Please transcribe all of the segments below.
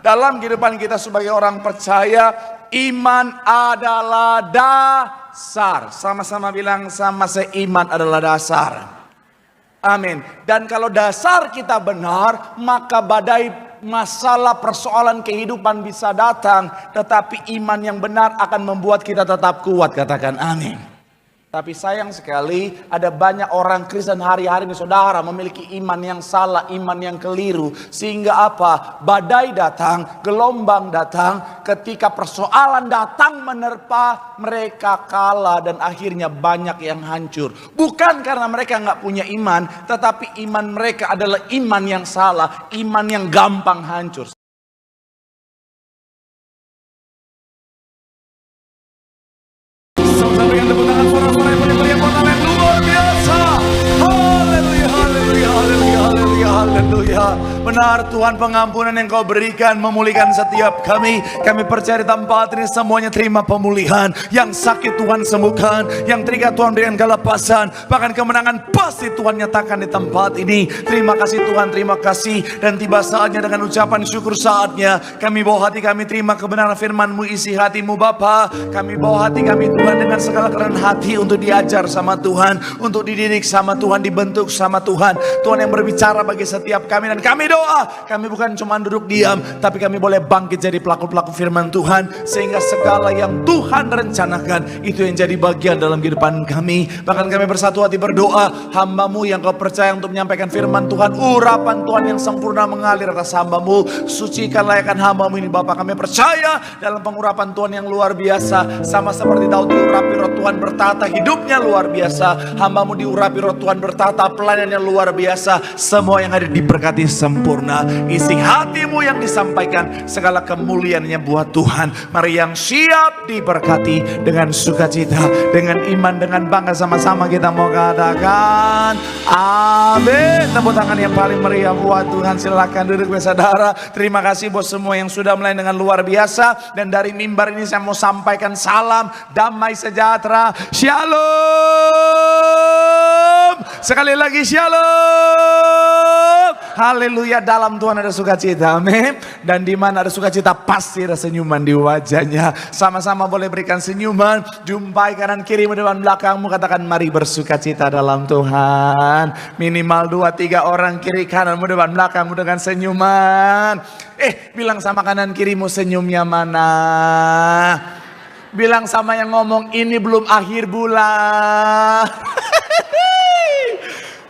Dalam kehidupan kita sebagai orang percaya, iman adalah dasar. Sama-sama bilang, sama saya, iman adalah dasar. Amin. Dan kalau dasar kita benar, maka badai masalah persoalan kehidupan bisa datang, tetapi iman yang benar akan membuat kita tetap kuat. Katakan amin. Tapi sayang sekali ada banyak orang Kristen hari-hari ini saudara memiliki iman yang salah, iman yang keliru. Sehingga apa? Badai datang, gelombang datang, ketika persoalan datang menerpa, mereka kalah dan akhirnya banyak yang hancur. Bukan karena mereka nggak punya iman, tetapi iman mereka adalah iman yang salah, iman yang gampang hancur. Haleluya. Benar Tuhan, pengampunan yang Kau berikan memulihkan setiap kami. Kami percaya di tempat ini semuanya terima pemulihan. Yang sakit Tuhan sembuhkan, yang terikat Tuhan berikan kelepasan, bahkan kemenangan pasti Tuhan nyatakan di tempat ini. Terima kasih Tuhan, terima kasih. Dan tiba saatnya dengan ucapan syukur saatnya kami bawa hati kami terima kebenaran firman-Mu, isi hati-Mu Bapa. Kami bawa hati kami Tuhan dengan segala kerendahan hati untuk diajar sama Tuhan, untuk dididik sama Tuhan, dibentuk sama Tuhan. Tuhan yang berbicara bagi setiap kami, dan kami doa, kami bukan cuma duduk diam, tapi kami boleh bangkit jadi pelaku-pelaku firman Tuhan, sehingga segala yang Tuhan rencanakan itu yang jadi bagian dalam kehidupan kami. Bahkan kami bersatu hati berdoa, hamba-Mu yang Kau percaya untuk menyampaikan firman Tuhan, urapan Tuhan yang sempurna mengalir atas hamba-Mu. Sucikan layakan hamba-Mu ini Bapa. Kami percaya dalam pengurapan Tuhan yang luar biasa, sama seperti Daud diurapi roh Tuhan bertata, hidupnya luar biasa. Hamba-Mu diurapi roh Tuhan bertata, pelayanannya luar biasa. Semua yang hadir diberkati sempurna. Isi hati-Mu yang disampaikan, segala kemuliaannya buat Tuhan. Mari yang siap diberkati dengan sukacita, dengan iman, dengan bangga, sama-sama kita mau katakan amin. Tepuk tangan yang paling meriah buat Tuhan. Silakan duduk saudara. Terima kasih buat semua yang sudah mulai dengan luar biasa. Dan dari mimbar ini saya mau sampaikan salam damai sejahtera. Shalom. Sekali lagi shalom. Haleluya. Dalam Tuhan ada sukacita, amin. Dan di mana ada sukacita pasti ada senyuman di wajahnya. Sama-sama boleh berikan senyuman. Jumpai kanan kirimu, depan belakangmu, katakan mari bersukacita dalam Tuhan. Minimal 2-3 orang kiri kananmu, depan belakangmu dengan senyuman. Bilang sama kanan kirimu, senyumnya mana? Bilang sama yang ngomong, ini belum akhir bulan.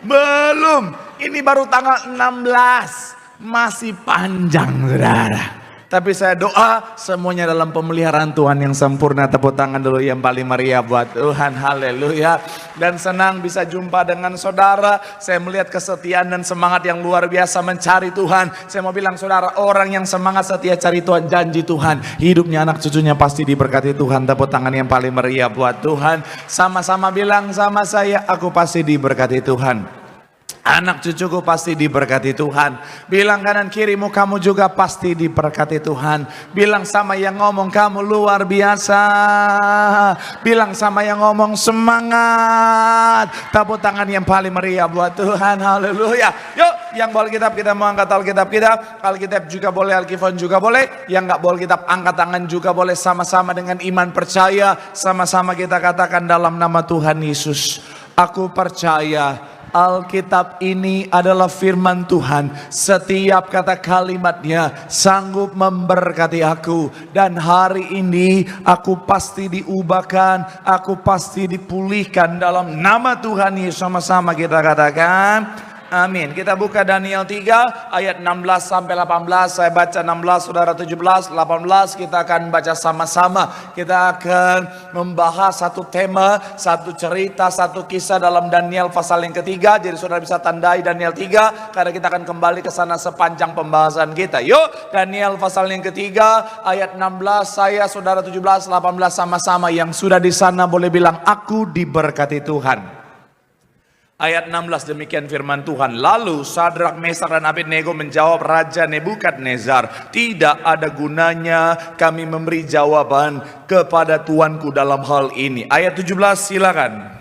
Belum. Ini baru tanggal 16. Masih panjang saudara. Tapi saya doa semuanya dalam pemeliharaan Tuhan yang sempurna. Tepuk tangan dulu yang paling meriah buat Tuhan. Haleluya. Dan senang bisa jumpa dengan saudara. Saya melihat kesetiaan dan semangat yang luar biasa mencari Tuhan. Saya mau bilang saudara, orang yang semangat setia cari Tuhan, janji Tuhan, hidupnya anak cucunya pasti diberkati Tuhan. Tepuk tangan yang paling meriah buat Tuhan. Sama-sama bilang sama saya, aku pasti diberkati Tuhan. Anak cucuku pasti diberkati Tuhan. Bilang kanan kirimu, kamu juga pasti diberkati Tuhan. Bilang sama yang ngomong, kamu luar biasa. Bilang sama yang ngomong, semangat. Tepuk tangan yang paling meriah buat Tuhan. Haleluya. Yuk, yang bawa Alkitab kita mau angkat Alkitab kita. Alkitab juga boleh, Alkifon juga boleh. Yang gak bawa Alkitab angkat tangan juga boleh. Sama-sama dengan iman percaya, sama-sama kita katakan dalam nama Tuhan Yesus, aku percaya Alkitab ini adalah firman Tuhan. Setiap kata kalimatnya sanggup memberkati aku. Dan hari ini aku pasti diubahkan, aku pasti dipulihkan dalam nama Tuhan Yesus. Sama-sama kita katakan amin. Kita buka Daniel 3 ayat 16 sampai 18. Saya baca 16, saudara 17, 18. Kita akan baca sama-sama. Kita akan membahas satu tema, satu cerita, satu kisah dalam Daniel pasal yang ketiga. Jadi saudara bisa tandai Daniel 3, karena kita akan kembali ke sana sepanjang pembahasan kita. Yuk, Daniel pasal yang ketiga ayat 16. Saya, saudara 17, 18 sama-sama. Yang sudah di sana boleh bilang, aku diberkati Tuhan. Ayat 16, demikian firman Tuhan. Lalu Sadrak, Mesak dan Abednego menjawab Raja Nebukadnezar, tidak ada gunanya kami memberi jawaban kepada Tuanku dalam hal ini. Ayat 17 silakan.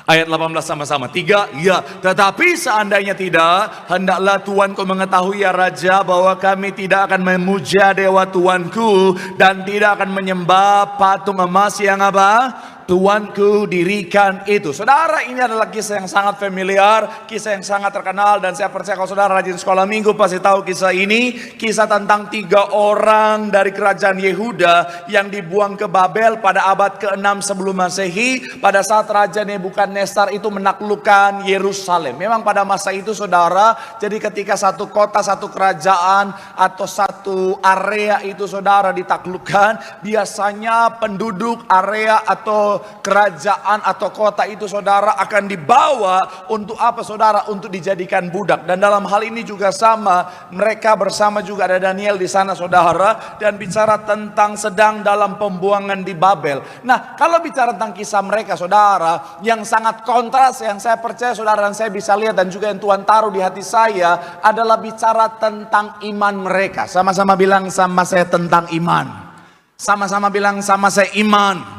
Ayat 18 sama-sama. 3, ya. Tetapi seandainya tidak, hendaklah tuanku mengetahui ya Raja, bahwa kami tidak akan memuja dewa tuanku dan tidak akan menyembah patung emas yang apa? Tuanku dirikan itu. Saudara, ini adalah kisah yang sangat familiar, kisah yang sangat terkenal, dan saya percaya kalau saudara rajin sekolah minggu pasti tahu kisah ini. Kisah tentang 3 orang dari kerajaan Yehuda yang dibuang ke Babel pada abad ke-6 sebelum Masehi, pada saat Raja Nebukadnezar itu menaklukkan Yerusalem. Memang pada masa itu saudara, jadi ketika satu kota, satu kerajaan atau satu area itu saudara ditaklukkan, biasanya penduduk area atau kerajaan atau kota itu saudara akan dibawa untuk apa saudara? Untuk dijadikan budak. Dan dalam hal ini juga sama, mereka bersama juga ada Daniel di sana saudara, dan bicara tentang sedang dalam pembuangan di Babel. Nah, kalau bicara tentang kisah mereka saudara, yang sangat kontras, yang saya percaya saudara dan saya bisa lihat, dan juga yang Tuhan taruh di hati saya, adalah bicara tentang iman mereka. Sama-sama bilang sama saya tentang iman. Sama-sama bilang sama saya iman.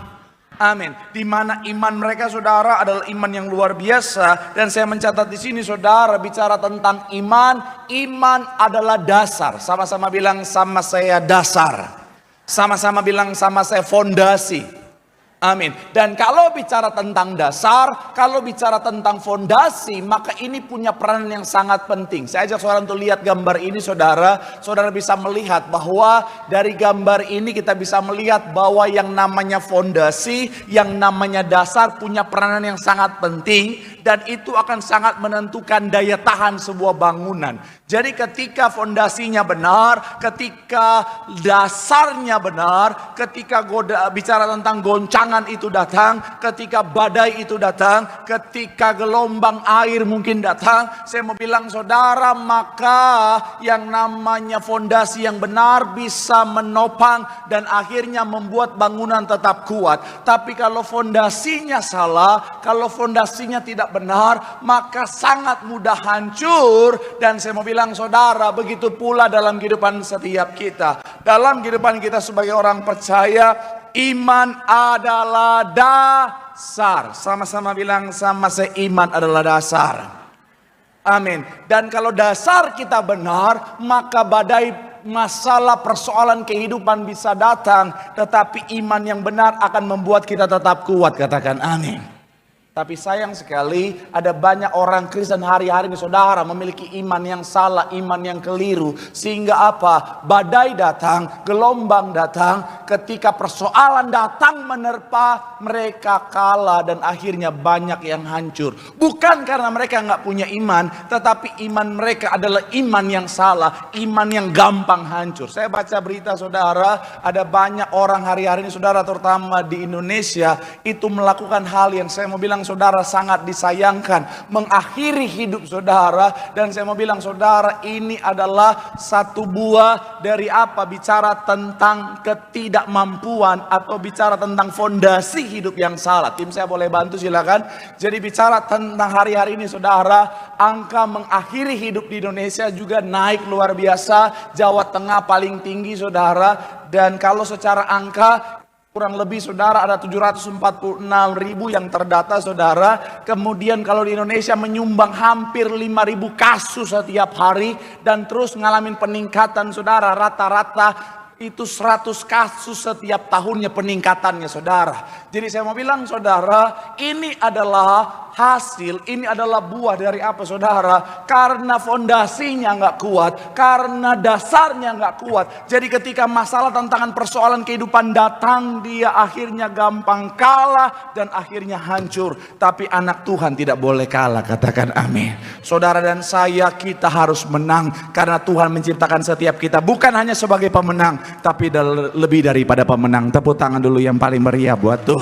Amin. Di mana iman mereka saudara adalah iman yang luar biasa, dan saya mencatat di sini saudara bicara tentang iman. Iman adalah dasar. Sama-sama bilang sama saya dasar. Sama-sama bilang sama saya fondasi. Amin. Dan kalau bicara tentang dasar, kalau bicara tentang fondasi, maka ini punya peran yang sangat penting. Saya ajak saudara untuk lihat gambar ini saudara. Saudara bisa melihat bahwa dari gambar ini kita bisa melihat bahwa yang namanya fondasi, yang namanya dasar punya peranan yang sangat penting. Dan itu akan sangat menentukan daya tahan sebuah bangunan. Jadi ketika fondasinya benar, ketika dasarnya benar, ketika bicara tentang goncangan itu datang, ketika badai itu datang, ketika gelombang air mungkin datang, saya mau bilang saudara, maka yang namanya fondasi yang benar bisa menopang dan akhirnya membuat bangunan tetap kuat. Tapi kalau fondasinya salah, kalau fondasinya tidak benar, maka sangat mudah hancur. Dan saya mau bilang saudara, begitu pula dalam kehidupan setiap kita. Dalam kehidupan kita sebagai orang percaya, iman adalah dasar. Sama-sama bilang sama saya, iman adalah dasar. Amin. Dan kalau dasar kita benar, maka badai, masalah, persoalan kehidupan bisa datang, tetapi iman yang benar akan membuat kita tetap kuat. Katakan amin. Tapi sayang sekali ada banyak orang Kristen hari-hari ini saudara memiliki iman yang salah, iman yang keliru. Sehingga apa? Badai datang, gelombang datang, ketika persoalan datang menerpa, mereka kalah dan akhirnya banyak yang hancur. Bukan karena mereka nggak punya iman, tetapi iman mereka adalah iman yang salah, iman yang gampang hancur. Saya baca berita saudara, ada banyak orang hari-hari ini saudara, terutama di Indonesia, itu melakukan hal yang saya mau bilang saudara sangat disayangkan, mengakhiri hidup saudara. Dan saya mau bilang saudara, ini adalah satu buah dari apa? Bicara tentang ketidakmampuan atau bicara tentang fondasi hidup yang salah. Tim saya boleh bantu silakan. Jadi bicara tentang hari-hari ini saudara, angka mengakhiri hidup di Indonesia juga naik luar biasa. Jawa Tengah paling tinggi saudara. Dan kalau secara angka kurang lebih saudara ada 746.000 yang terdata saudara. Kemudian kalau di Indonesia menyumbang hampir 5.000 kasus setiap hari. Dan terus ngalamin peningkatan saudara. Rata-rata itu 100 kasus setiap tahunnya peningkatannya saudara. Jadi saya mau bilang saudara, ini adalah hasil, ini adalah buah dari apa saudara? Karena fondasinya nggak kuat, karena dasarnya nggak kuat. Jadi ketika masalah, tantangan, persoalan kehidupan datang, dia akhirnya gampang kalah dan akhirnya hancur. Tapi anak Tuhan tidak boleh kalah, katakan amin. Saudara dan saya, kita harus menang karena Tuhan menciptakan setiap kita bukan hanya sebagai pemenang, tapi lebih daripada pemenang. Tepuk tangan dulu yang paling meriah buat Tuhan.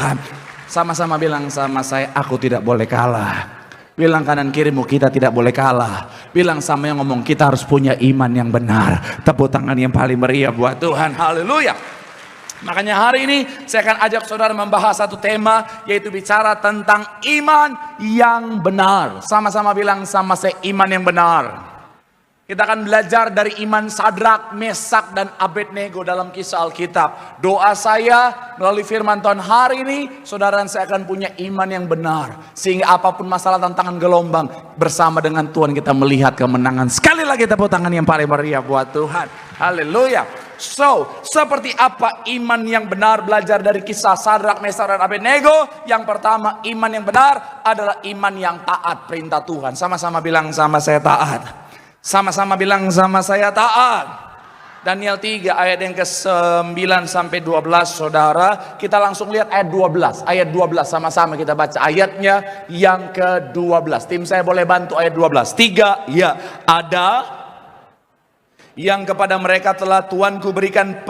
Sama-sama bilang sama saya, aku tidak boleh kalah. Bilang kanan kirimu, kita tidak boleh kalah. Bilang sama yang ngomong, kita harus punya iman yang benar. Tepuk tangan yang paling meriah buat Tuhan. Haleluya. Makanya hari ini saya akan ajak saudara membahas satu tema, yaitu bicara tentang iman yang benar. Sama-sama bilang sama saya, iman yang benar. Kita akan belajar dari iman Sadrak, Mesak, dan Abednego dalam kisah Alkitab. Doa saya melalui firman Tuhan hari ini, saudara dan saya akan punya iman yang benar. Sehingga apapun masalah tantangan gelombang, bersama dengan Tuhan kita melihat kemenangan. Sekali lagi tepuk tangan yang paling meriah buat Tuhan. Haleluya. So, seperti apa iman yang benar? Belajar dari kisah Sadrak, Mesak, dan Abednego. Yang pertama, iman yang benar adalah iman yang taat perintah Tuhan. Sama-sama bilang sama saya taat. Sama-sama bilang sama saya taat. Daniel 3 ayat yang ke-9 sampai 12 saudara. Kita langsung lihat ayat 12. Ayat 12 sama-sama kita baca ayatnya yang ke-12. Tim saya boleh bantu ayat 12. 3 ya. Ada yang kepada mereka telah Tuanku berikan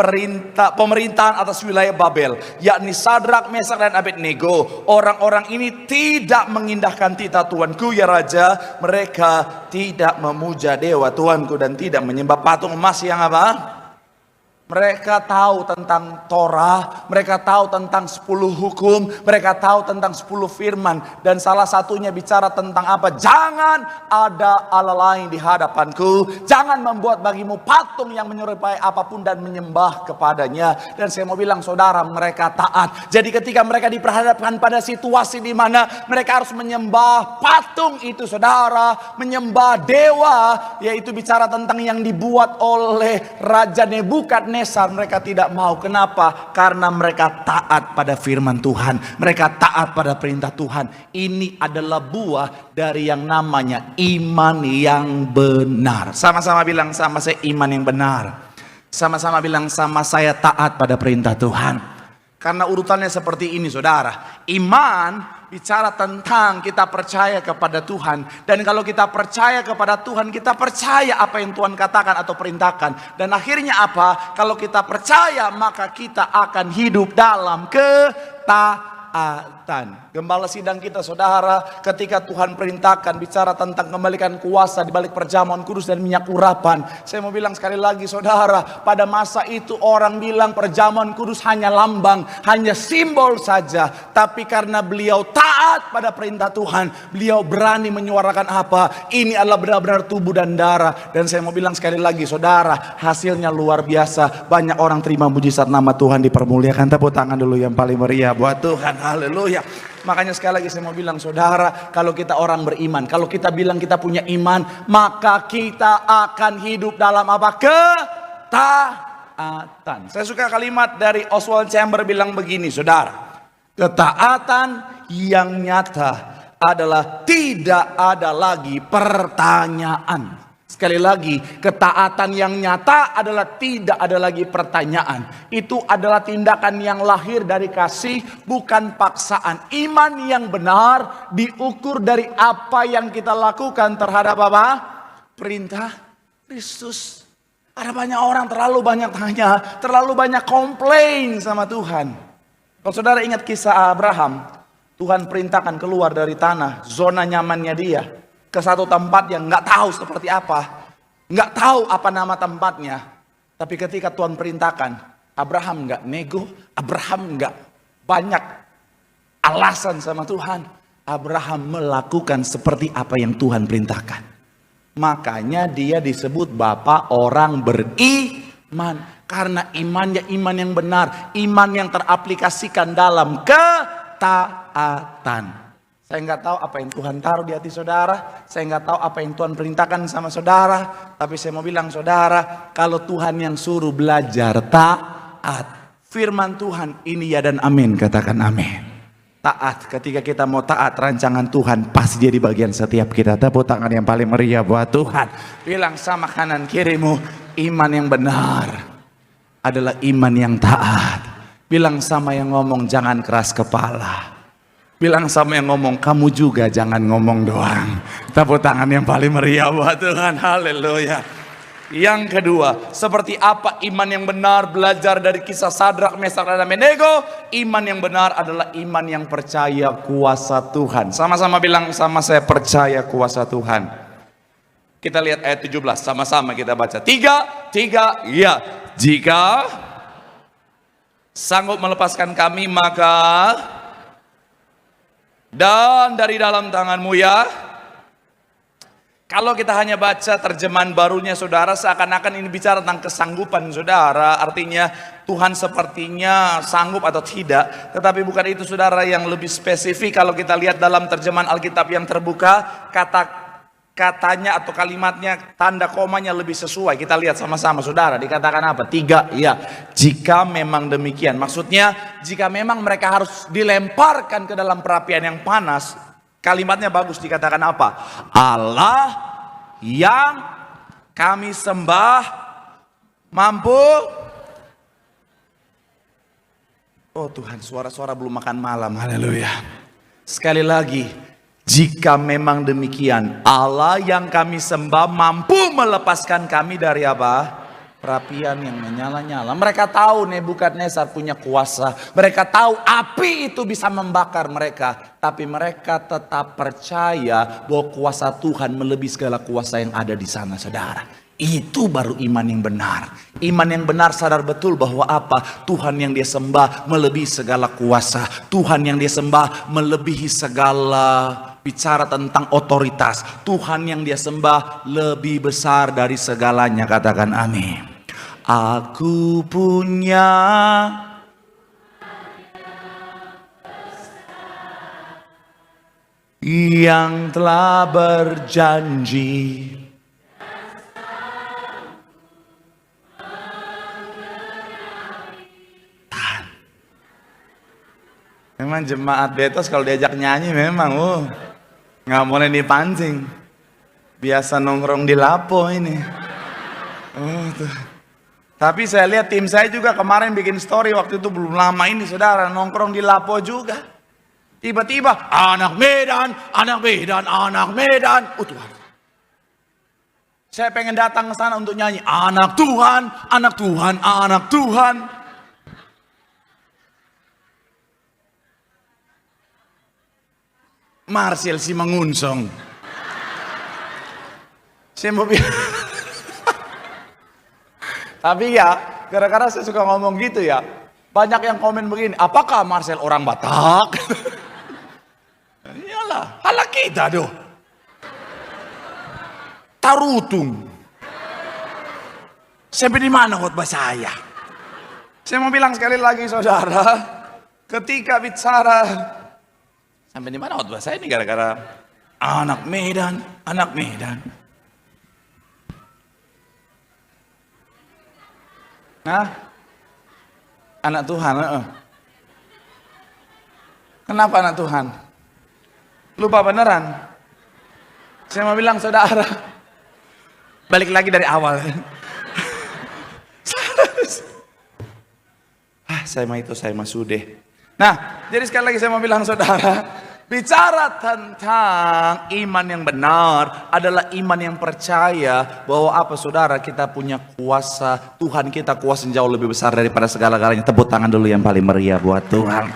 pemerintahan atas wilayah Babel, yakni Sadrak, Mesak, dan Abednego. Orang-orang ini tidak mengindahkan titah Tuanku ya Raja. Mereka tidak memuja dewa Tuanku dan tidak menyembah patung emas yang apa? Mereka tahu tentang Torah, mereka tahu tentang 10 hukum, mereka tahu tentang 10 firman. Dan salah satunya bicara tentang apa? Jangan ada Allah lain di hadapanku. Jangan membuat bagimu patung yang menyerupai apapun dan menyembah kepadanya. Dan saya mau bilang saudara, mereka taat. Jadi ketika mereka diperhadapkan pada situasi di mana mereka harus menyembah patung itu saudara, menyembah dewa, yaitu bicara tentang yang dibuat oleh Raja Nebukadnezar. Mereka tidak mau. Kenapa? Karena mereka taat pada firman Tuhan. Mereka taat pada perintah Tuhan. Ini adalah buah dari yang namanya iman yang benar. Sama-sama bilang sama saya iman yang benar. Sama-sama bilang sama saya taat pada perintah Tuhan. Karena urutannya seperti ini saudara. Iman bicara tentang kita percaya kepada Tuhan. Dan kalau kita percaya kepada Tuhan, kita percaya apa yang Tuhan katakan atau perintahkan. Dan akhirnya apa? Kalau kita percaya, maka kita akan hidup dalam ketaatan. Gembala sidang kita saudara, ketika Tuhan perintahkan bicara tentang kembalikan kuasa di balik perjamuan kudus dan minyak urapan. Saya mau bilang sekali lagi saudara, pada masa itu orang bilang perjamuan kudus hanya lambang, hanya simbol saja. Tapi karena beliau taat pada perintah Tuhan, beliau berani menyuarakan apa? Ini adalah benar-benar tubuh dan darah. Dan saya mau bilang sekali lagi saudara, hasilnya luar biasa. Banyak orang terima mujizat, nama Tuhan dipermuliakan. Tepuk tangan dulu yang paling meriah buat Tuhan. Haleluya. Makanya sekali lagi saya mau bilang saudara, kalau kita orang beriman, kalau kita bilang kita punya iman, maka kita akan hidup dalam apa? Ketaatan. Saya suka kalimat dari Oswald Chamber bilang begini saudara. Ketaatan yang nyata adalah tidak ada lagi pertanyaan. Sekali lagi, ketaatan yang nyata adalah tidak ada lagi pertanyaan. Itu adalah tindakan yang lahir dari kasih, bukan paksaan. Iman yang benar diukur dari apa yang kita lakukan terhadap apa? Perintah Kristus. Ada banyak orang terlalu banyak tanya, terlalu banyak komplain sama Tuhan. Kalau saudara ingat kisah Abraham, Tuhan perintahkan keluar dari tanah, zona nyamannya dia, ke satu tempat yang nggak tahu seperti apa, nggak tahu apa nama tempatnya. Tapi ketika Tuhan perintahkan, Abraham nggak nego, Abraham nggak banyak alasan sama Tuhan. Abraham melakukan seperti apa yang Tuhan perintahkan. Makanya dia disebut bapak orang beriman. Karena imannya iman yang benar, iman yang teraplikasikan dalam ketaatan. Saya nggak tahu apa yang Tuhan taruh di hati saudara. Saya nggak tahu apa yang Tuhan perintahkan sama saudara. Tapi saya mau bilang saudara, kalau Tuhan yang suruh belajar taat. Firman Tuhan ini ya dan amin. Katakan amin. Taat, ketika kita mau taat rancangan Tuhan, pasti jadi bagian setiap kita. Tepuk tangan yang paling meriah buat Tuhan. Bilang sama kanan kirimu, iman yang benar adalah iman yang taat. Bilang sama yang ngomong, jangan keras kepala. Bilang sama yang ngomong, kamu juga jangan ngomong doang. Tepuk tangan yang paling meriah buat Tuhan. Haleluya. Yang kedua, seperti apa iman yang benar? Belajar dari kisah Sadrak, Mesak, dan Abednego. Iman yang benar adalah iman yang percaya kuasa Tuhan. Sama-sama bilang sama saya, percaya kuasa Tuhan. Kita lihat ayat 17, sama-sama kita baca. Tiga, ya. Jika sanggup melepaskan kami, maka dan dari dalam tanganmu ya, Kalau kita hanya baca terjemahan barunya saudara, seakan-akan ini bicara tentang kesanggupan saudara. Artinya Tuhan sepertinya sanggup atau tidak. Tetapi bukan itu saudara, yang lebih spesifik. Kalau kita lihat dalam terjemahan Alkitab yang terbuka, katanya atau kalimatnya, tanda komanya lebih sesuai. Kita lihat sama-sama saudara, dikatakan apa? 3, ya. Jika memang demikian. Maksudnya jika memang mereka harus dilemparkan ke dalam perapian yang panas. Kalimatnya bagus, dikatakan apa? Allah yang kami sembah mampu. Oh Tuhan, suara-suara belum makan malam. Haleluya. Sekali lagi, jika memang demikian, Allah yang kami sembah mampu melepaskan kami dari apa? Perapian yang menyala-nyala. Mereka tahu Nebukadnezar punya kuasa. Mereka tahu api itu bisa membakar mereka. Tapi mereka tetap percaya bahwa kuasa Tuhan melebihi segala kuasa yang ada di sana, saudara. Itu baru iman yang benar. Iman yang benar sadar betul bahwa apa? Tuhan yang dia sembah melebihi segala kuasa. Tuhan yang dia sembah melebihi segala, bicara tentang otoritas. Tuhan yang dia sembah lebih besar dari segalanya. Katakan amin. Aku punya yang telah berjanji. Memang jemaat Betos kalau diajak nyanyi memang nggak boleh dipancing. Biasa nongkrong di Lapo ini. Tuh. Tapi saya lihat tim saya juga kemarin bikin story waktu itu belum lama ini saudara, nongkrong di Lapo juga. Tiba-tiba anak Medan, anak Medan, anak Medan. Tuhan. Saya pengen datang ke sana untuk nyanyi anak Tuhan, anak Tuhan, anak Tuhan. Marcel si mengunsong. Saya mau bilang. Tapi ya, gara-gara saya suka ngomong gitu ya, banyak yang komen begini, apakah Marcel orang Batak? Iyalah, hala kita doh. Tarutung. Sampai di mana khotbah saya? Saya mau bilang sekali lagi saudara, ketika bicara, sampai di mana khotbah saya ini gara-gara anak Medan, anak Medan. Nah, anak Tuhan. Kenapa anak Tuhan? Lupa beneran. Saya mau bilang saudara, balik lagi dari awal. Saya mah sudah. Nah, jadi sekali lagi saya mau bilang saudara, bicara tentang iman yang benar adalah iman yang percaya bahwa apa saudara, kita punya kuasa. Tuhan kita kuasa yang jauh lebih besar daripada segala-galanya. Tepuk tangan dulu yang paling meriah buat Tuhan.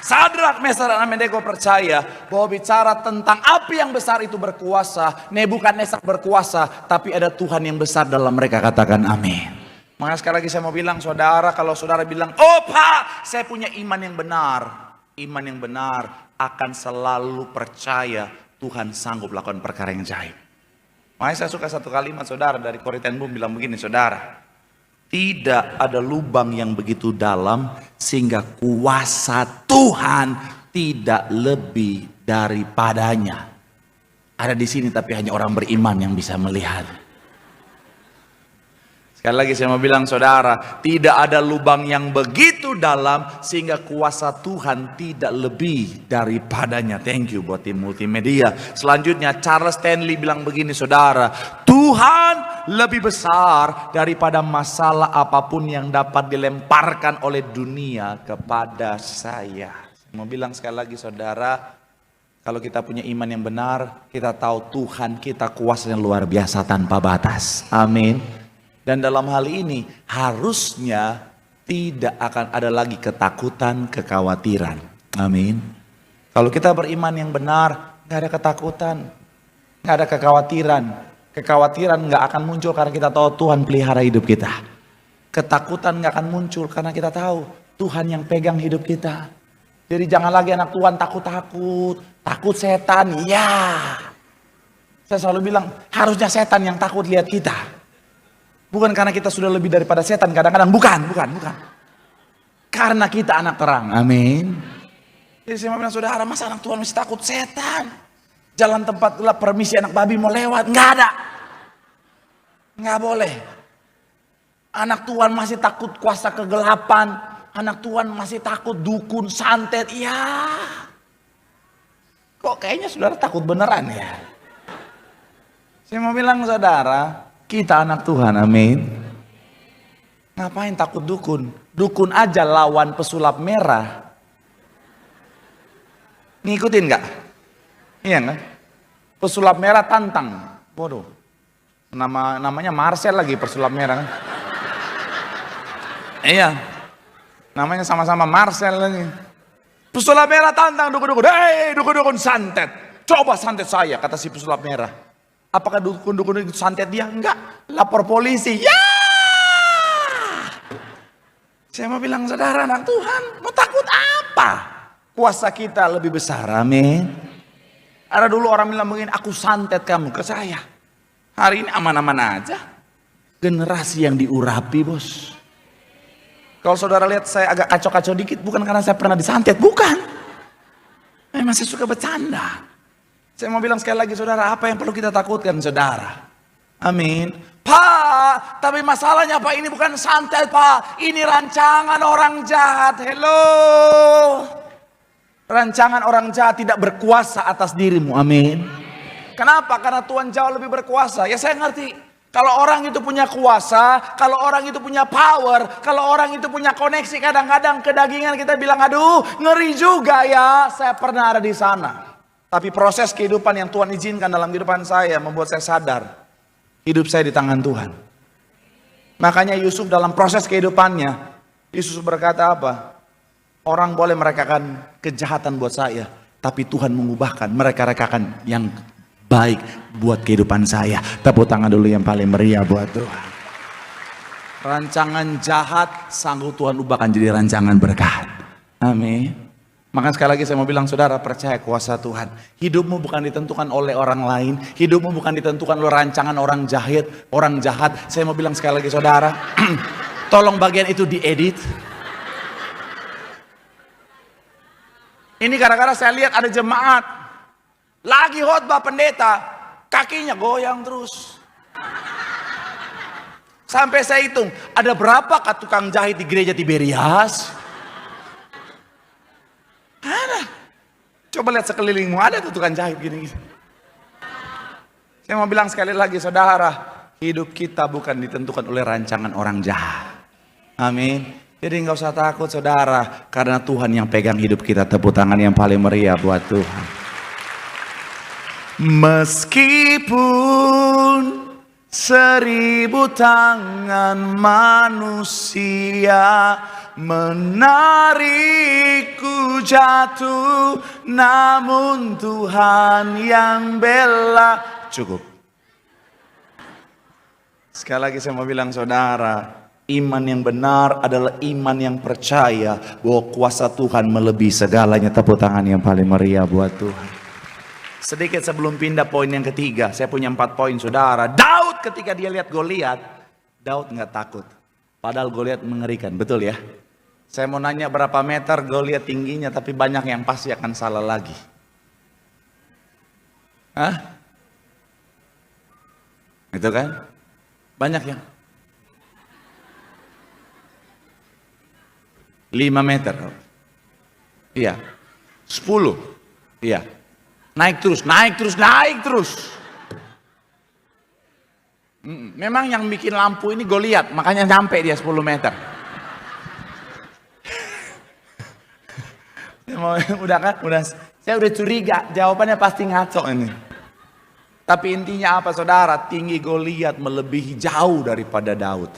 Sadrak, Mesar, dan Abednego percaya bahwa bicara tentang api yang besar itu berkuasa. Nebukadnezar berkuasa, tapi ada Tuhan yang besar dalam mereka. Katakan amin. Maka sekali lagi saya mau bilang saudara, kalau saudara bilang, oh Pak, saya punya iman yang benar. Iman yang benar akan selalu percaya Tuhan sanggup lakukan perkara yang ajaib. Makanya saya suka satu kalimat saudara dari Corrie ten Boom bilang begini saudara. Tidak ada lubang yang begitu dalam sehingga kuasa Tuhan tidak lebih daripadanya. Ada di sini tapi hanya orang beriman yang bisa melihat. Sekali lagi saya mau bilang saudara, tidak ada lubang yang begitu dalam sehingga kuasa Tuhan tidak lebih daripadanya. Thank you buat tim multimedia. Selanjutnya Charles Stanley bilang begini saudara, Tuhan lebih besar daripada masalah apapun yang dapat dilemparkan oleh dunia kepada saya. Saya mau bilang sekali lagi saudara, kalau kita punya iman yang benar, kita tahu Tuhan kita kuasa yang luar biasa tanpa batas. Amin. Dan dalam hal ini harusnya tidak akan ada lagi ketakutan, kekhawatiran. Amin. Kalau kita beriman yang benar, gak ada ketakutan, gak ada kekhawatiran. Kekhawatiran gak akan muncul karena kita tahu Tuhan pelihara hidup kita. Ketakutan gak akan muncul karena kita tahu Tuhan yang pegang hidup kita. Jadi jangan lagi anak Tuhan takut-takut, takut setan, ya. Saya selalu bilang, harusnya setan yang takut lihat kita. Bukan karena kita sudah lebih daripada setan, kadang-kadang bukan. Karena kita anak terang, amin. Jadi saya mau bilang, saudara, masa anak Tuhan masih takut setan? Jalan tempat gelap, permisi anak babi mau lewat, nggak ada. Nggak boleh. Anak Tuhan masih takut kuasa kegelapan. Anak Tuhan masih takut dukun, santet. Ya. Kok kayaknya saudara takut beneran ya? Saya mau bilang saudara, kita anak Tuhan, amin. Ngapain takut dukun? Dukun aja lawan pesulap merah. Ngikutin gak? Iya kan? Pesulap merah tantang. Waduh. Namanya Marcel lagi pesulap merah kan? Iya. Namanya sama-sama Marcel lagi. Pesulap merah tantang dukun-dukun. Hei dukun-dukun santet. Coba santet saya, kata si pesulap merah. Apakah dukun-dukun itu santet dia? Enggak. Lapor polisi. Ya. Saya mau bilang saudara anak Tuhan. Mau takut apa? Kuasa kita lebih besar. Amin. Ada dulu orang bilang begini, aku santet kamu ke saya. Hari ini aman-aman aja. Generasi yang diurapi bos. Kalau saudara lihat saya agak kacau-kacau dikit, bukan karena saya pernah disantet, bukan. Memang saya suka bercanda. Saya mau bilang sekali lagi saudara, apa yang perlu kita takutkan saudara? Amin. Pak, tapi masalahnya Pak, ini bukan santet Pak, ini rancangan orang jahat. Hello. Rancangan orang jahat tidak berkuasa atas dirimu, amin. Kenapa? Karena Tuhan jauh lebih berkuasa. Ya saya ngerti. Kalau orang itu punya kuasa, kalau orang itu punya power, kalau orang itu punya koneksi, kadang-kadang kedagingan kita bilang, aduh ngeri juga ya, saya pernah ada di sana. Tapi proses kehidupan yang Tuhan izinkan dalam kehidupan saya membuat saya sadar, hidup saya di tangan Tuhan. Makanya Yusuf dalam proses kehidupannya, Yusuf berkata apa? Orang boleh merekakan kejahatan buat saya, tapi Tuhan mengubahkan, mereka rekakan yang baik buat kehidupan saya. Tepuk tangan dulu yang paling meriah buat Tuhan. Rancangan jahat sanggup Tuhan ubahkan jadi rancangan berkat. Amin. Maka sekali lagi saya mau bilang saudara, percaya kuasa Tuhan. Hidupmu bukan ditentukan oleh orang lain. Hidupmu bukan ditentukan oleh rancangan orang jahat. Saya mau bilang sekali lagi saudara, tolong bagian itu diedit. Ini gara-gara saya lihat ada jemaat lagi khotbah pendeta, kakinya goyang terus. Sampai saya hitung, ada berapa tukang jahit di gereja Tiberias? Ada. Coba lihat sekelilingmu, ada tuh tukang jahit gini. Saya mau bilang sekali lagi saudara, hidup kita bukan ditentukan oleh rancangan orang jahat. Amin. Jadi nggak usah takut saudara, karena Tuhan yang pegang hidup kita. Tepuk tangan yang paling meriah buat Tuhan. Meskipun 1000 tangan manusia menarikku jatuh, namun Tuhan yang bela. Cukup. Sekali lagi saya mau bilang saudara, iman yang benar adalah iman yang percaya bahwa kuasa Tuhan melebihi segalanya. Tepuk tangan yang paling meriah buat Tuhan. Sedikit sebelum pindah poin yang ketiga, saya punya 4 poin saudara. Daud ketika dia lihat Goliat, Daud nggak takut. Padahal Goliat mengerikan, betul ya? Saya mau nanya berapa meter Goliat tingginya, tapi banyak yang pasti akan salah lagi. Hah? Itu kan? Banyak yang 5 meter. Iya. 10. Iya. Naik terus. Memang yang bikin lampu ini Goliat, makanya nyampe dia 10 meter. Udah kan? Saya udah curiga, jawabannya pasti ngaco ini. Tapi intinya apa saudara? Tinggi Goliat melebihi jauh daripada Daud.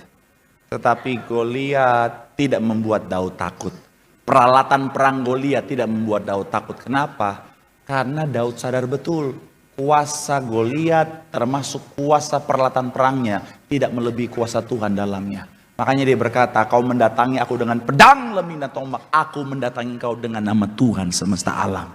Tetapi Goliat tidak membuat Daud takut. Peralatan perang Goliat tidak membuat Daud takut. Kenapa? Karena Daud sadar betul kuasa Goliat termasuk kuasa peralatan perangnya tidak melebihi kuasa Tuhan dalamnya. Makanya dia berkata, kau mendatangi aku dengan pedang, leming dan tombak, aku mendatangi kau dengan nama Tuhan semesta alam.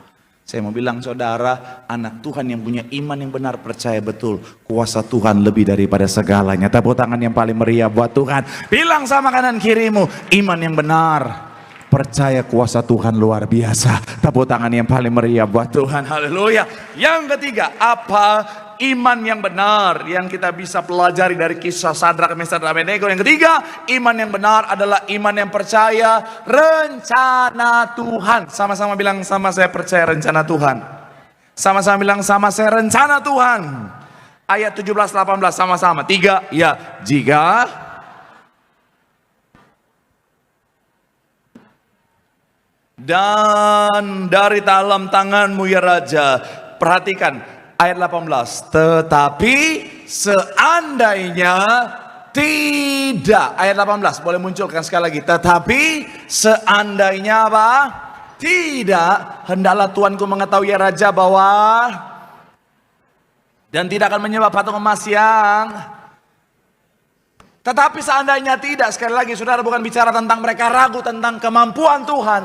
Saya mau bilang saudara, anak Tuhan yang punya iman yang benar, percaya betul kuasa Tuhan lebih daripada segalanya. Tepuk tangan yang paling meriah buat Tuhan. Bilang sama kanan kirimu, iman yang benar, percaya kuasa Tuhan luar biasa. Tepuk tangan yang paling meriah buat Tuhan. Haleluya. Yang ketiga, apa iman yang benar yang kita bisa pelajari dari kisah Sadrak, Mesak, dan Abednego? Yang ketiga, iman yang benar adalah iman yang percaya rencana Tuhan. Sama-sama bilang, sama saya percaya rencana Tuhan. Sama-sama bilang, sama saya rencana Tuhan. Ayat 17-18 sama-sama. 3, ya. Jika dan dari dalam tanganmu ya Raja. Perhatikan ayat 18. Tetapi seandainya tidak. Ayat 18 boleh munculkan sekali lagi. Tetapi seandainya apa? Tidak. Hendaklah Tuanku mengetahui ya Raja bahwa dan tidak akan menyembah patung emas yang. Tetapi seandainya tidak. Sekali lagi saudara, bukan bicara tentang mereka ragu tentang kemampuan Tuhan,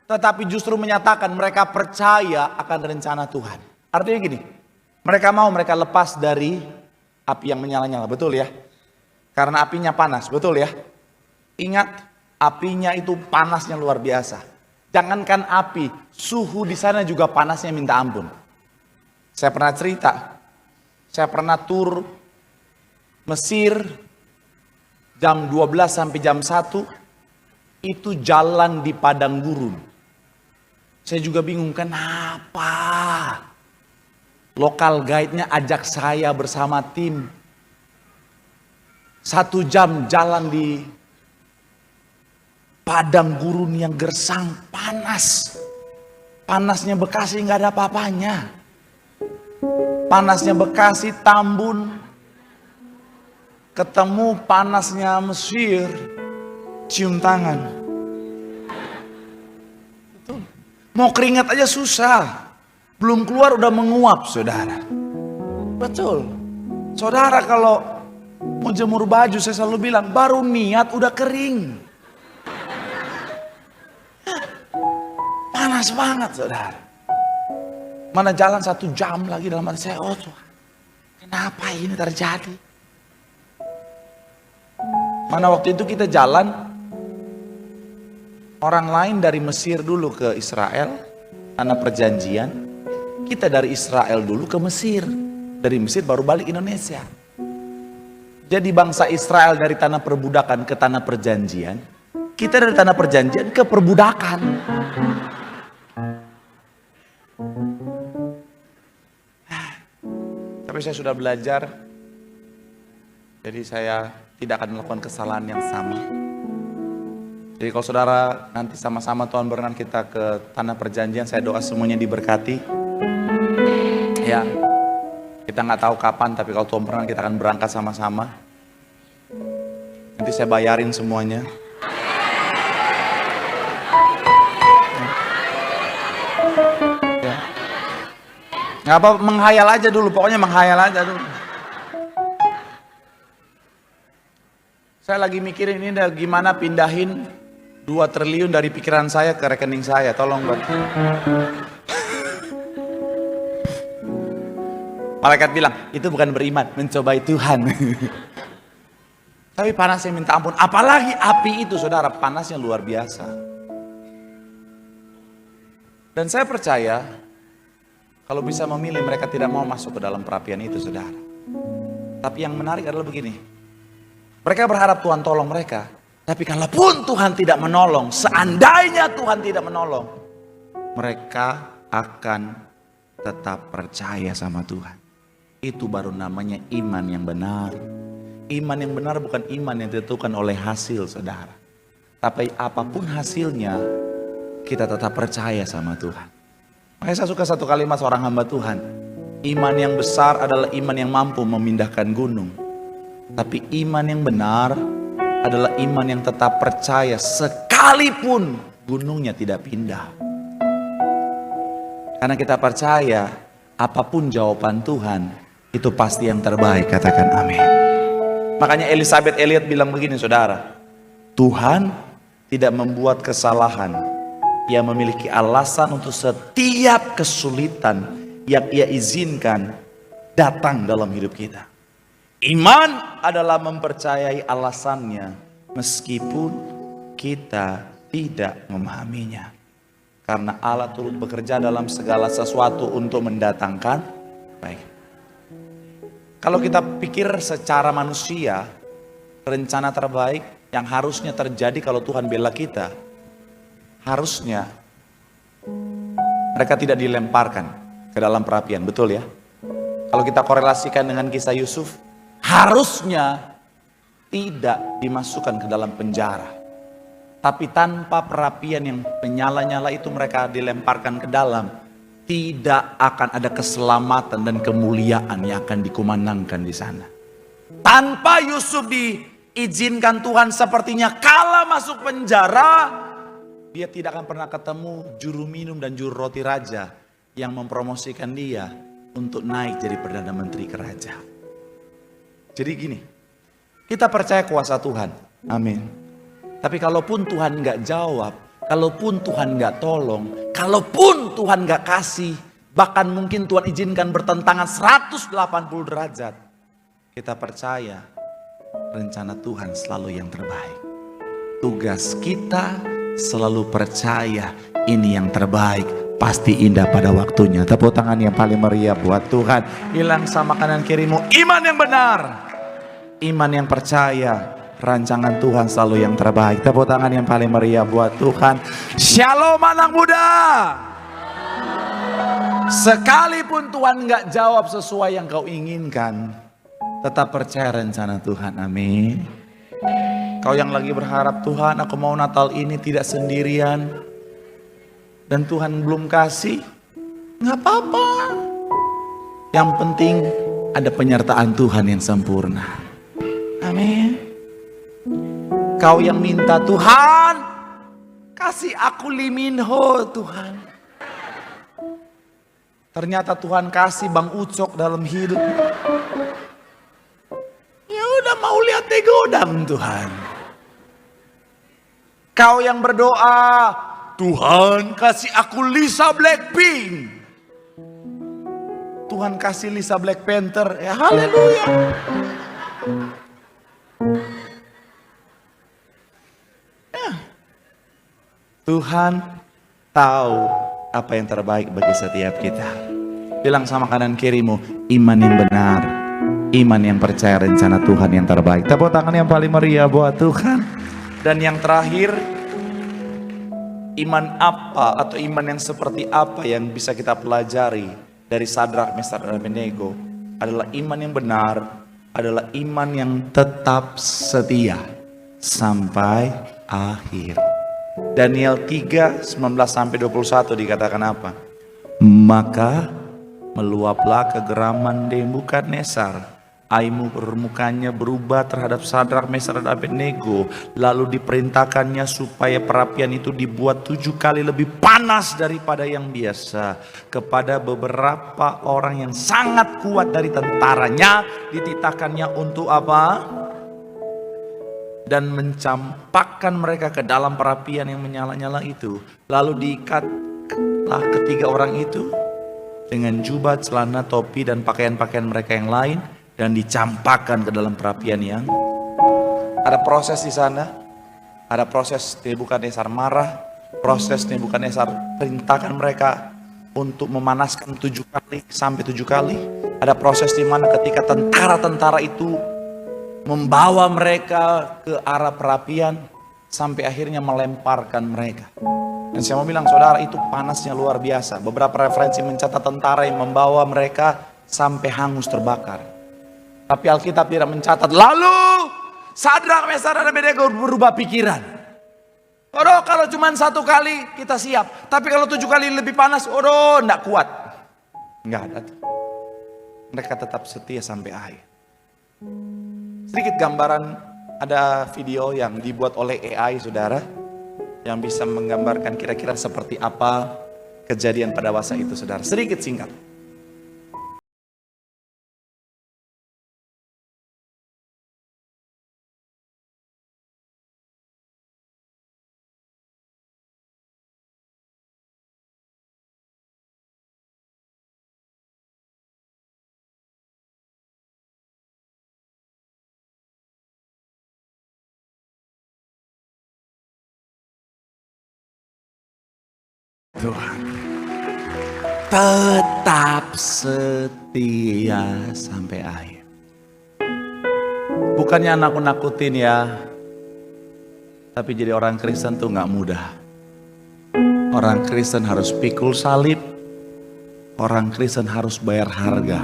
tetapi justru menyatakan mereka percaya akan rencana Tuhan. Artinya gini, mereka mau mereka lepas dari api yang menyala-nyala, betul ya? Karena apinya panas, betul ya? Ingat, apinya itu panasnya luar biasa. Jangankan api, suhu di sana juga panasnya minta ampun. Saya pernah cerita, saya pernah tur Mesir jam 12 sampai jam 1, itu jalan di padang gurun. Saya juga bingung, kenapa? Lokal guide-nya ajak saya bersama tim 1 jam jalan di padang gurun yang gersang, panas. Panasnya Bekasi nggak ada apa-apanya. Panasnya Bekasi, Tambun, ketemu panasnya Mesir, cium tangan. Betul. Mau keringat aja susah. Belum keluar udah menguap saudara. Betul. Saudara kalau mau jemur baju, saya selalu bilang baru niat udah kering. Panas banget saudara. Mana jalan 1 jam lagi dalam hati saya, oh Tuhan, kenapa ini terjadi? Mana waktu itu kita jalan, orang lain dari Mesir dulu ke Israel, tanah perjanjian. Kita dari Israel dulu ke Mesir. Dari Mesir baru balik Indonesia. Jadi bangsa Israel dari tanah perbudakan ke tanah perjanjian. Kita dari tanah perjanjian ke perbudakan. Tapi saya sudah belajar. Jadi saya tidak akan melakukan kesalahan yang sama. Jadi kalau saudara nanti sama-sama Tuhan berkenan kita ke tanah perjanjian, saya doa semuanya diberkati. Ya, kita nggak tahu kapan, tapi kalau Tuhan berkenan kita akan berangkat sama-sama. Nanti saya bayarin semuanya. Ya. Nggak apa, menghayal aja dulu, pokoknya menghayal aja dulu. Saya lagi mikirin ini gimana pindahin 2 triliun dari pikiran saya ke rekening saya. Tolong bantu. Malaikat bilang, itu bukan beriman, mencobai Tuhan. Tapi panasnya minta ampun. Apalagi api itu saudara, panasnya luar biasa. Dan saya percaya, kalau bisa memilih, mereka tidak mau masuk ke dalam perapian itu saudara. Tapi yang menarik adalah begini. Mereka berharap Tuhan tolong mereka. Tapi kalaupun Tuhan tidak menolong, seandainya Tuhan tidak menolong, mereka akan tetap percaya sama Tuhan. Itu baru namanya iman yang benar. Iman yang benar bukan iman yang ditentukan oleh hasil saudara. Tapi apapun hasilnya, kita tetap percaya sama Tuhan. Makanya saya suka satu kalimat seorang hamba Tuhan. Iman yang besar adalah iman yang mampu memindahkan gunung. Tapi iman yang benar adalah iman yang tetap percaya sekalipun gunungnya tidak pindah. Karena kita percaya apapun jawaban Tuhan, itu pasti yang terbaik, katakan amin. Makanya Elizabeth Elliot bilang begini saudara, Tuhan tidak membuat kesalahan Ia memiliki alasan untuk setiap kesulitan yang ia izinkan datang dalam hidup kita. Iman adalah mempercayai alasannya meskipun kita tidak memahaminya. Karena Allah turut bekerja dalam segala sesuatu untuk mendatangkan baik. Kalau kita pikir secara manusia, rencana terbaik yang harusnya terjadi kalau Tuhan bela kita, harusnya mereka tidak dilemparkan ke dalam perapian, betul ya? Kalau kita korelasikan dengan kisah Yusuf, harusnya tidak dimasukkan ke dalam penjara. Tapi tanpa perapian yang menyala-nyala itu mereka dilemparkan ke dalam, tidak akan ada keselamatan dan kemuliaan yang akan dikumandangkan di sana. Tanpa Yusuf diizinkan Tuhan, sepertinya kala masuk penjara, dia tidak akan pernah ketemu juru minum dan juru roti raja yang mempromosikan dia untuk naik jadi Perdana Menteri kerajaan. Jadi gini, kita percaya kuasa Tuhan, amin. Tapi kalaupun Tuhan nggak jawab, kalaupun Tuhan nggak tolong, kalaupun Tuhan nggak kasih, bahkan mungkin Tuhan izinkan bertentangan 180 derajat, kita percaya rencana Tuhan selalu yang terbaik. Tugas kita selalu percaya ini yang terbaik, pasti indah pada waktunya. Tepuk tangan yang paling meriah buat Tuhan. Bilang sama kanan kirimu, iman yang benar, iman yang percaya rancangan Tuhan selalu yang terbaik. Tepuk tangan yang paling meriah buat Tuhan. Shalom anak muda. Sekalipun Tuhan nggak jawab sesuai yang kau inginkan, tetap percaya rencana Tuhan, amin. Kau yang lagi berharap, Tuhan aku mau Natal ini tidak sendirian, dan Tuhan belum kasih, nggak apa-apa. Yang penting ada penyertaan Tuhan yang sempurna, amin. Kau yang minta, Tuhan kasih aku liminho Tuhan. Ternyata Tuhan kasih Bang Ucok dalam hidup. Ya udah mau lihat tegodam Tuhan. Kau yang berdoa, Tuhan kasih aku Lisa Blackpink. Tuhan kasih Lisa Black Panther. Ya haleluya. Tuhan tahu apa yang terbaik bagi setiap kita. Bilang sama kanan kirimu, iman yang benar, iman yang percaya rencana Tuhan yang terbaik. Tepuk tangan yang paling meriah buat Tuhan. Dan yang terakhir, iman apa atau iman yang seperti apa yang bisa kita pelajari dari Sadrak, Mesak, dan Abednego adalah iman yang benar, adalah iman yang tetap setia sampai akhir. Daniel 3, 19-21 dikatakan apa? Maka meluaplah kegeraman Nebukadnezar, air permukaannya berubah terhadap Sadrak, Mesak, dan Abednego. Lalu diperintahkannya supaya perapian itu dibuat 7 kali lebih panas daripada yang biasa. Kepada beberapa orang yang sangat kuat dari tentaranya dititahkannya untuk apa? Dan mencampakkan mereka ke dalam perapian yang menyala-nyala itu. Lalu diikatlah ketiga orang itu dengan jubah, celana, topi, dan pakaian-pakaian mereka yang lain, dan dicampakkan ke dalam perapian yang ada proses di sana. Ada proses Nebukadnezar marah, proses Nebukadnezar perintahkan mereka untuk memanaskan 7 kali sampai 7 kali. Ada proses di mana ketika tentara-tentara itu membawa mereka ke arah perapian sampai akhirnya melemparkan mereka. Dan saya mau bilang saudara, itu panasnya luar biasa. Beberapa referensi mencatat tentara yang membawa mereka sampai hangus terbakar. Tapi Alkitab tidak mencatat. Lalu Sadrak, Mesak, dan Abednego berubah pikiran. Odoh, kalau cuma 1 kali kita siap. Tapi kalau 7 kali lebih panas, odoh, enggak kuat. Enggak ada. Mereka tetap setia sampai akhir. Sedikit gambaran, ada video yang dibuat oleh AI saudara, yang bisa menggambarkan kira-kira seperti apa kejadian pada masa itu saudara. Sedikit singkat. Tuhan. Tetap setia sampai akhir. Bukannya nakut-nakutin ya, tapi jadi orang Kristen tuh gak mudah. Orang Kristen harus pikul salib. Orang Kristen harus bayar harga.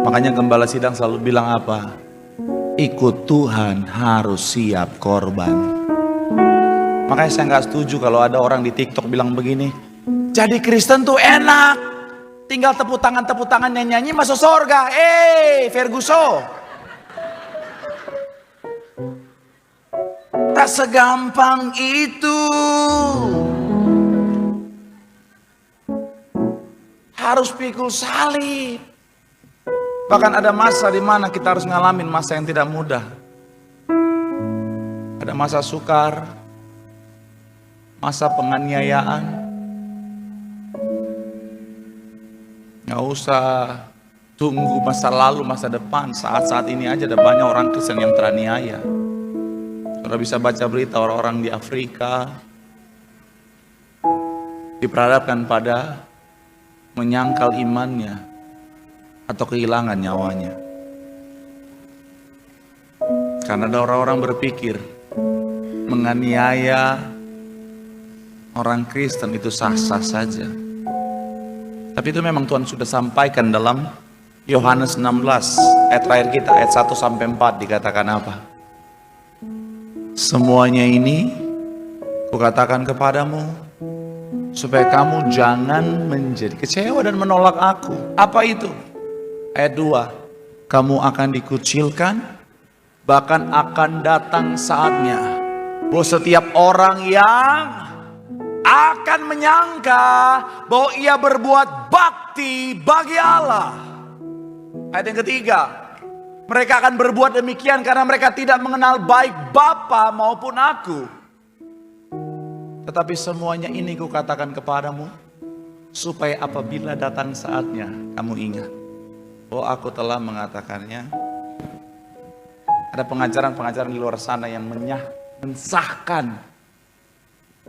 Makanya gembala sidang selalu bilang apa? Ikut Tuhan harus siap korban. Makanya saya gak setuju kalau ada orang di TikTok bilang begini, jadi Kristen tuh enak, tinggal tepuk tangan nyanyi masuk surga. Ferguson. Tak segampang itu. Harus pikul salib. Bahkan ada masa di mana kita harus ngalamin masa yang tidak mudah. Ada masa sukar, masa penganiayaan. Gak usah tunggu masa lalu, masa depan. Saat-saat ini aja ada banyak orang Kristen yang teraniaya. Saudara bisa baca berita orang-orang di Afrika diperhadapkan pada menyangkal imannya atau kehilangan nyawanya. Karena ada orang-orang berpikir menganiaya orang Kristen itu sah-sah saja. Tapi itu memang Tuhan sudah sampaikan dalam Yohanes 16 ayat terakhir kita, ayat 1-4 dikatakan apa? Semuanya ini kukatakan kepadamu supaya kamu jangan menjadi kecewa dan menolak aku. Apa itu? Ayat 2, kamu akan dikucilkan, bahkan akan datang saatnya bahwa setiap orang yang akan menyangka bahwa ia berbuat bakti bagi Allah. Ayat yang ketiga, mereka akan berbuat demikian karena mereka tidak mengenal baik Bapa maupun aku. Tetapi semuanya ini kukatakan kepadamu supaya apabila datang saatnya kamu ingat bahwa aku telah mengatakannya. Ada pengajaran-pengajaran di luar sana yang mensahkan,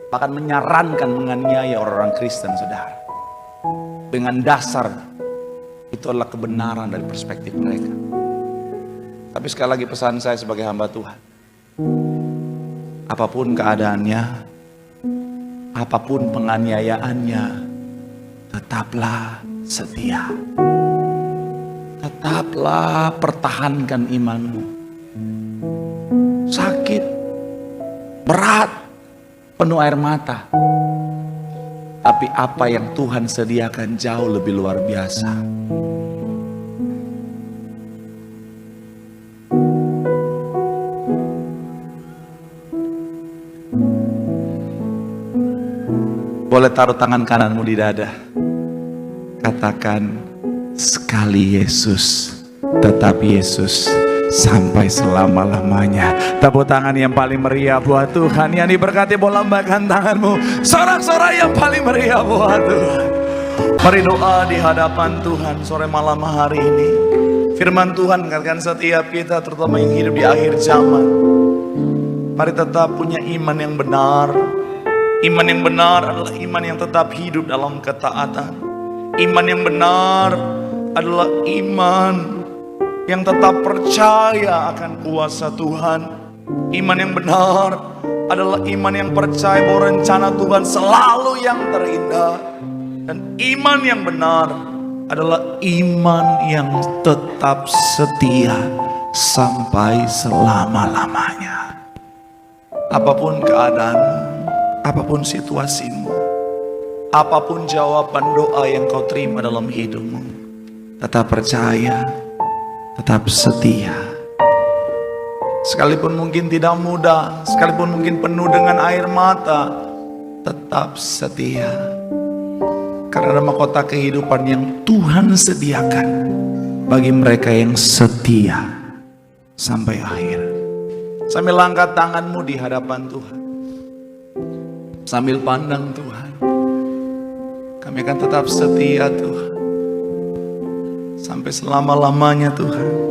bahkan menyarankan menganiaya orang-orang Kristen, saudara. Dengan dasar itu adalah kebenaran dari perspektif mereka. Tapi sekali lagi pesan saya sebagai hamba Tuhan, apapun keadaannya, apapun penganiayaannya, tetaplah setia. Tetaplah pertahankan imanmu. Sakit, berat, penuh air mata. Tapi apa yang Tuhan sediakan jauh lebih luar biasa. Boleh taruh tangan kananmu di dada. Katakan, sekali Yesus, tetap Yesus sampai selama-lamanya. Tepuk tangan yang paling meriah buat Tuhan. Yang diberkati boleh lambaikan tanganmu. Sorak-sorai yang paling meriah buat Tuhan. Mari doa di hadapan Tuhan sore malam hari ini. Firman Tuhan mengatakan setiap kita, terutama yang hidup di akhir zaman, mari tetap punya iman yang benar. Iman yang benar adalah iman yang tetap hidup dalam ketaatan. Iman yang benar adalah iman yang tetap percaya akan kuasa Tuhan. Iman yang benar adalah iman yang percaya bahwa rencana Tuhan selalu yang terindah. Dan iman yang benar adalah iman yang tetap setia sampai selama-lamanya. Apapun keadaanmu, apapun situasimu, apapun jawaban doa yang kau terima dalam hidupmu, tetap percaya, tetap setia. Sekalipun mungkin tidak mudah, sekalipun mungkin penuh dengan air mata, tetap setia. Karena ada mahkota kehidupan yang Tuhan sediakan bagi mereka yang setia sampai akhir. Sambil angkat tanganmu di hadapan Tuhan, sambil pandang Tuhan, kami akan tetap setia Tuhan sampai selama-lamanya Tuhan.